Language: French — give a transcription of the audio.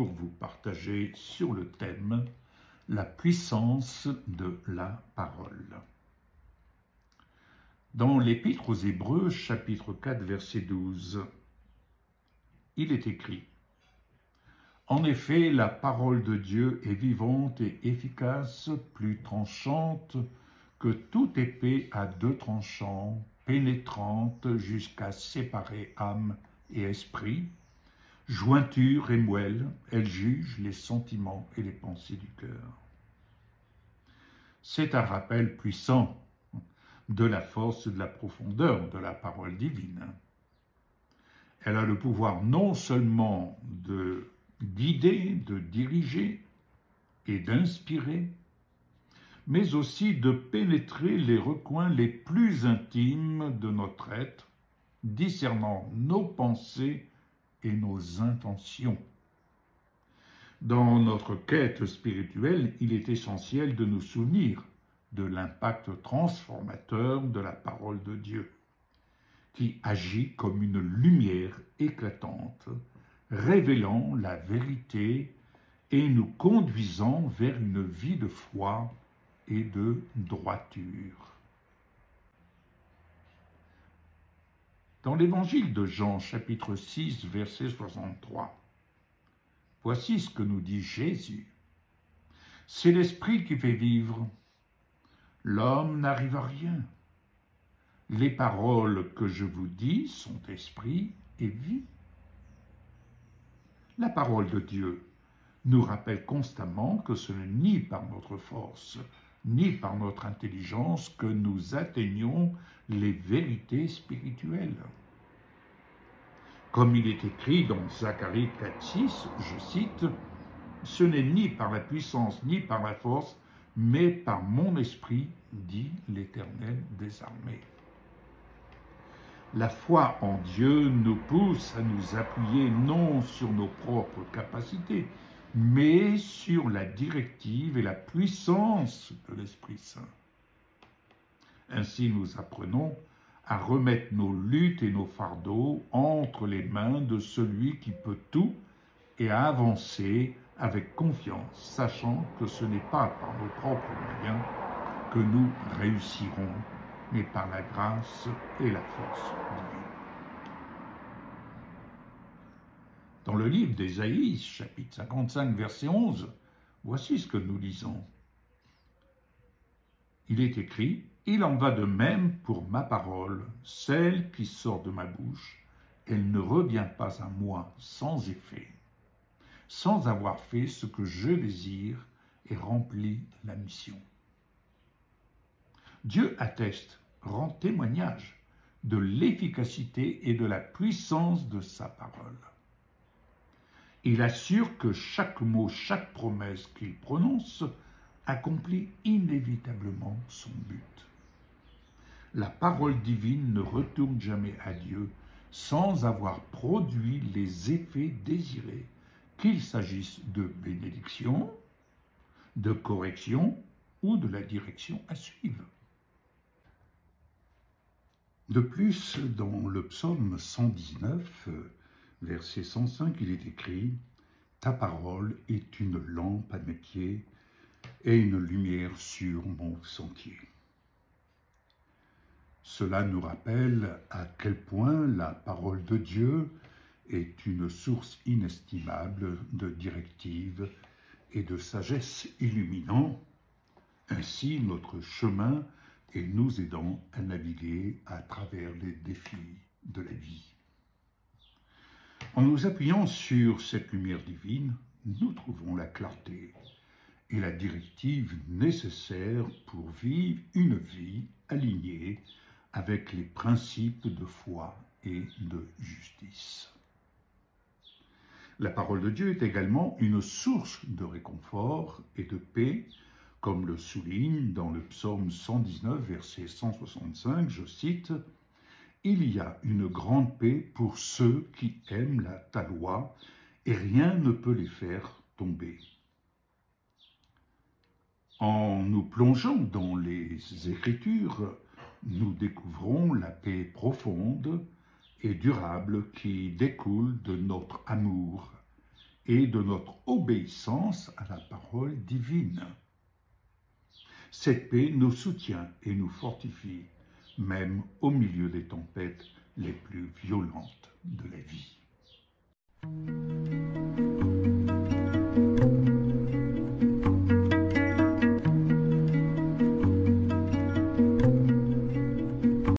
pour vous partager sur le thème « La puissance de la parole ». Dans l'Épître aux Hébreux, chapitre 4, verset 12, il est écrit « En effet, la parole de Dieu est vivante et efficace, plus tranchante que toute épée à deux tranchants, pénétrante jusqu'à séparer âme et esprit, jointure et moelle, elle juge les sentiments et les pensées du cœur. » C'est un rappel puissant de la force et de la profondeur de la parole divine. Elle a le pouvoir non seulement de guider, de diriger et d'inspirer, mais aussi de pénétrer les recoins les plus intimes de notre être, discernant nos pensées et nos intentions. Dans notre quête spirituelle, il est essentiel de nous souvenir de l'impact transformateur de la parole de Dieu, qui agit comme une lumière éclatante, révélant la vérité et nous conduisant vers une vie de foi et de droiture. Dans l'évangile de Jean, chapitre 6, verset 63, voici ce que nous dit Jésus. C'est l'Esprit qui fait vivre. L'homme n'arrive à rien. Les paroles que je vous dis sont esprit et vie. La parole de Dieu nous rappelle constamment que ce n'est ni par notre force, ni par notre intelligence que nous atteignons les vérités spirituelles. Comme il est écrit dans Zacharie 4,6, je cite, « Ce n'est ni par la puissance ni par la force, mais par mon esprit, dit l'Éternel des armées. » La foi en Dieu nous pousse à nous appuyer non sur nos propres capacités, mais sur la directive et la puissance de l'Esprit Saint. Ainsi, nous apprenons à remettre nos luttes et nos fardeaux entre les mains de celui qui peut tout et à avancer avec confiance, sachant que ce n'est pas par nos propres moyens que nous réussirons, mais par la grâce et la force divine. Dans le livre d'Ésaïe, chapitre 55, verset 11, voici ce que nous lisons. Il est écrit « Il en va de même pour ma parole, celle qui sort de ma bouche, elle ne revient pas à moi sans effet, sans avoir fait ce que je désire et rempli la mission. » Dieu atteste, rend témoignage de l'efficacité et de la puissance de sa parole. Il assure que chaque mot, chaque promesse qu'il prononce accomplit inévitablement son but. La parole divine ne retourne jamais à Dieu sans avoir produit les effets désirés, qu'il s'agisse de bénédiction, de correction ou de la direction à suivre. De plus, dans le psaume 119, verset 105, il est écrit « Ta parole est une lampe à mes pieds et une lumière sur mon sentier. » Cela nous rappelle à quel point la parole de Dieu est une source inestimable de directives et de sagesse illuminant ainsi notre chemin et nous aidant à naviguer à travers les défis de la vie. En nous appuyant sur cette lumière divine, nous trouvons la clarté et la directive nécessaire pour vivre une vie alignée avec les principes de foi et de justice. La parole de Dieu est également une source de réconfort et de paix, comme le souligne dans le psaume 119, verset 165, je cite, « Il y a une grande paix pour ceux qui aiment ta loi, et rien ne peut les faire tomber. » En nous plongeant dans les Écritures, nous découvrons la paix profonde et durable qui découle de notre amour et de notre obéissance à la parole divine. Cette paix nous soutient et nous fortifie, même au milieu des tempêtes les plus violentes de la vie.